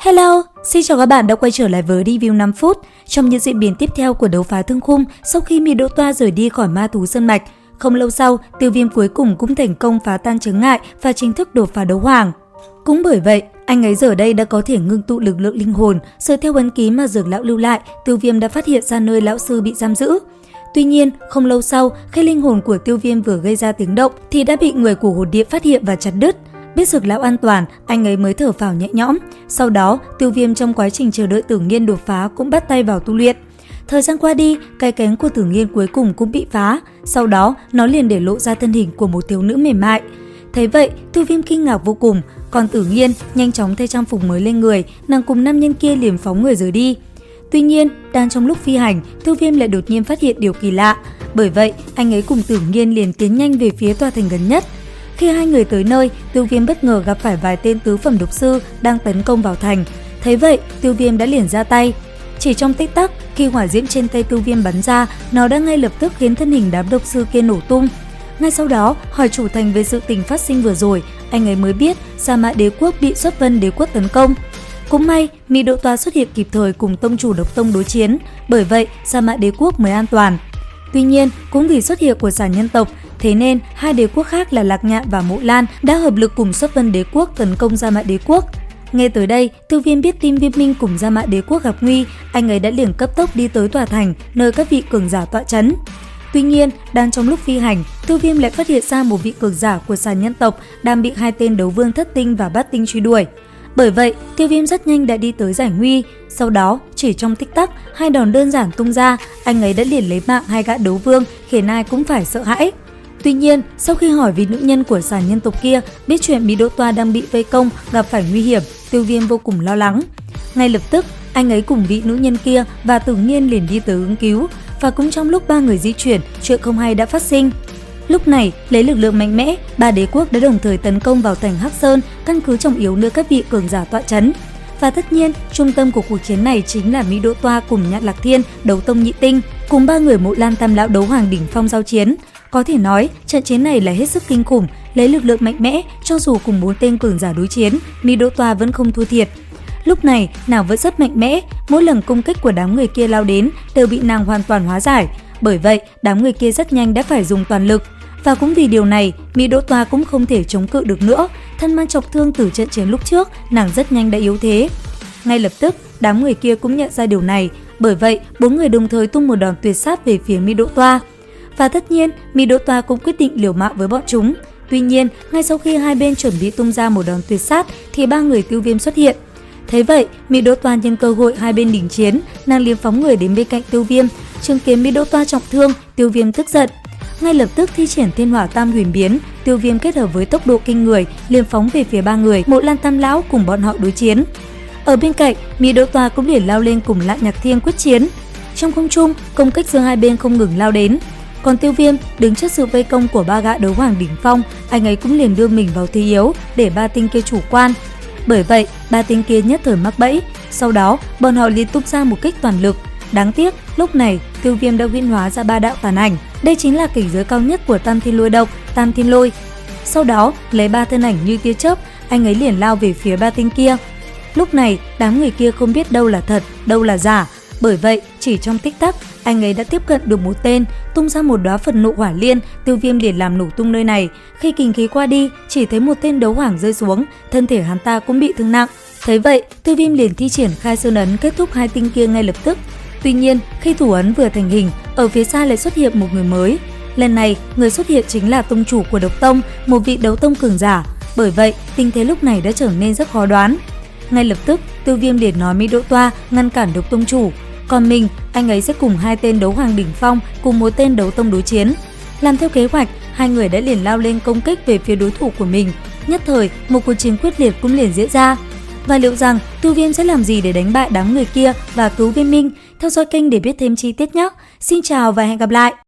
Hello, xin chào các bạn đã quay trở lại với review 5 phút. Trong những diễn biến tiếp theo của đấu phá thương khung, sau khi Mị Đỗ Toa rời đi khỏi ma thú Sơn Mạch, không lâu sau, Tiêu Viêm cuối cùng cũng thành công phá tan chướng ngại và chính thức đột phá đấu hoàng. Cũng bởi vậy, anh ấy giờ đây đã có thể ngưng tụ lực lượng linh hồn, dựa theo ấn ký mà Dược lão lưu lại, Tiêu Viêm đã phát hiện ra nơi lão sư bị giam giữ. Tuy nhiên, không lâu sau, khi linh hồn của Tiêu Viêm vừa gây ra tiếng động thì đã bị người của hồn địa phát hiện và chặt đứt. Biết Dược lão an toàn, anh ấy mới thở phào nhẹ nhõm. Sau đó, Tiêu Viêm trong quá trình chờ đợi Tử Nghiên đột phá cũng bắt tay vào tu luyện. Thời gian qua đi, cái cánh của Tử Nghiên cuối cùng cũng bị phá. Sau đó, nó liền để lộ ra thân hình của một thiếu nữ mềm mại. Thấy vậy, Tiêu Viêm kinh ngạc vô cùng. Còn Tử Nghiên nhanh chóng thay trang phục mới lên người, nàng cùng nam nhân kia liền phóng người rời đi. Tuy nhiên, đang trong lúc phi hành, Tiêu Viêm lại đột nhiên phát hiện điều kỳ lạ. Bởi vậy, anh ấy cùng Tử Nghiên liền tiến nhanh về phía tòa thành gần nhất. Khi hai người tới nơi, Tiêu Viêm bất ngờ gặp phải vài tên tứ phẩm độc sư đang tấn công vào thành. Thấy vậy, Tiêu Viêm đã liền ra tay. Chỉ trong tích tắc, khi hỏa diễm trên tay Tiêu Viêm bắn ra, nó đã ngay lập tức khiến thân hình đám độc sư kia nổ tung. Ngay sau đó, hỏi chủ thành về sự tình phát sinh vừa rồi, anh ấy mới biết Sa Mã Đế Quốc bị Xuất Vân Đế Quốc tấn công. Cũng may, Mị Đỗ Toa xuất hiện kịp thời cùng tông chủ Độc Tông đối chiến, bởi vậy Sa Mã Đế Quốc mới an toàn. Tuy nhiên, cũng vì xuất hiện của Xà Nhân tộc, thế nên hai đế quốc khác là Lạc Nhạn và Mộ Lan đã hợp lực cùng Xuất Vân Đế Quốc tấn công Sa Mã Đế Quốc. Nghe tới đây, Tiêu Viêm biết team Viêm Minh cùng Sa Mã Đế Quốc gặp nguy, anh ấy đã liền cấp tốc đi tới tòa thành nơi các vị cường giả tọa trấn. Tuy nhiên, đang trong lúc phi hành, Tiêu Viêm lại phát hiện ra một vị cường giả của Xà Nhân tộc đang bị hai tên đấu vương Thất Tinh và Bát Tinh truy đuổi. Bởi vậy, Tiêu Viêm rất nhanh đã đi tới giải nguy. Sau đó, chỉ trong tích tắc, hai đòn đơn giản tung ra, anh ấy đã liền lấy mạng hai gã đấu vương, khiến ai cũng phải sợ hãi. Tuy nhiên, sau khi hỏi vị nữ nhân của Xà Nhân tộc kia biết chuyện Mị Đỗ Toa đang bị vây công, gặp phải nguy hiểm, Tiêu Viêm vô cùng lo lắng. Ngay lập tức, anh ấy cùng vị nữ nhân kia và Tử Nghiên liền đi tới ứng cứu. Và cũng trong lúc ba người di chuyển, chuyện không hay đã phát sinh. Lúc này, lấy lực lượng mạnh mẽ, ba đế quốc đã đồng thời tấn công vào thành Hắc Sơn, căn cứ trọng yếu nơi các vị cường giả tọa trấn. Và tất nhiên, trung tâm của cuộc chiến này chính là Mị Đỗ Toa cùng Nhạn Lạc Thiên, Đấu Tông Nhị Tinh, cùng ba người Mộ Lan Tam lão đấu hoàng đỉnh phong giao chiến. Có thể nói, trận chiến này là hết sức kinh khủng, lấy lực lượng mạnh mẽ, cho dù cùng 4 tên cường giả đối chiến, Mị Đỗ Toa vẫn không thua thiệt. Lúc này, nàng vẫn rất mạnh mẽ, mỗi lần công kích của đám người kia lao đến đều bị nàng hoàn toàn hóa giải. Bởi vậy, đám người kia rất nhanh đã phải dùng toàn lực. Và cũng vì điều này, Mị Đỗ Toa cũng không thể chống cự được nữa. Thân mang trọng thương từ trận chiến lúc trước, nàng rất nhanh đã yếu thế. Ngay lập tức, đám người kia cũng nhận ra điều này. Bởi vậy, 4 người đồng thời tung một đòn tuyệt sát về phía Mị Đỗ Toa. Và tất nhiên, Mị Đỗ Toa cũng quyết định liều mạng với bọn chúng. Tuy nhiên, ngay sau khi hai bên chuẩn bị tung ra một đòn tuyệt sát thì ba người Tiêu Viêm xuất hiện. Thế vậy, Mị Đỗ Toa nhân cơ hội hai bên đỉnh chiến, nàng liền phóng người đến bên cạnh Tiêu Viêm. Chứng kiến Mị Đỗ Toa trọng thương, Tiêu Viêm tức giận. Ngay lập tức thi triển Thiên Hỏa Tam Huyền Biến, Tiêu Viêm kết hợp với tốc độ kinh người liền phóng về phía ba người Mộ Lan Tam lão cùng bọn họ đối chiến. Ở bên cạnh, Mị Đỗ Toa cũng liền lao lên cùng Lạc Nhạn Thiên quyết chiến. Trong không trung, công kích giữa hai bên không ngừng lao đến. Còn Tiêu Viêm đứng trước sự vây công của ba gã đấu hoàng đỉnh phong, anh ấy cũng liền đưa mình vào thế yếu để ba tinh kia chủ quan. Bởi vậy, ba tinh kia nhất thời mắc bẫy. Sau đó, bọn họ liên tục ra một kích toàn lực. Đáng tiếc, lúc này Tiêu Viêm đã huyễn hóa ra ba đạo tàn ảnh. Đây chính là cảnh giới cao nhất của Tam Thiên Lôi độc, Tam Thiên Lôi. Sau đó, lấy ba thân ảnh như tia chớp, anh ấy liền lao về phía ba tinh kia. Lúc này, đám người kia không biết đâu là thật, đâu là giả. Bởi vậy, chỉ trong tích tắc, anh ấy đã tiếp cận được một tên, tung ra một đóa Phật Nộ Hỏa Liên, Tiêu Viêm liền làm nổ tung nơi này. Khi kình khí qua đi, chỉ thấy một tên đấu hoàng rơi xuống, thân thể hắn ta cũng bị thương nặng. Thấy vậy, Tiêu Viêm liền thi triển Khai Sơn ấn kết thúc hai tinh kia ngay lập tức. Tuy nhiên, khi thủ ấn vừa thành hình, ở phía xa lại xuất hiện một người mới. Lần này, người xuất hiện chính là tông chủ của Độc Tông, một vị đấu tông cường giả. Bởi vậy, tình thế lúc này đã trở nên rất khó đoán. Ngay lập tức, Tiêu Viêm liền nói Mị Đỗ Toa ngăn cản Độc Tông chủ. Còn mình, anh ấy sẽ cùng hai tên đấu hoàng đỉnh phong cùng một tên đấu tông đối chiến. Làm theo kế hoạch, hai người đã liền lao lên công kích về phía đối thủ của mình. Nhất thời, một cuộc chiến quyết liệt cũng liền diễn ra. Và liệu rằng Tiêu Viêm sẽ làm gì để đánh bại đám người kia và cứu Viêm Minh? Theo dõi kênh để biết thêm chi tiết nhé. Xin chào và hẹn gặp lại!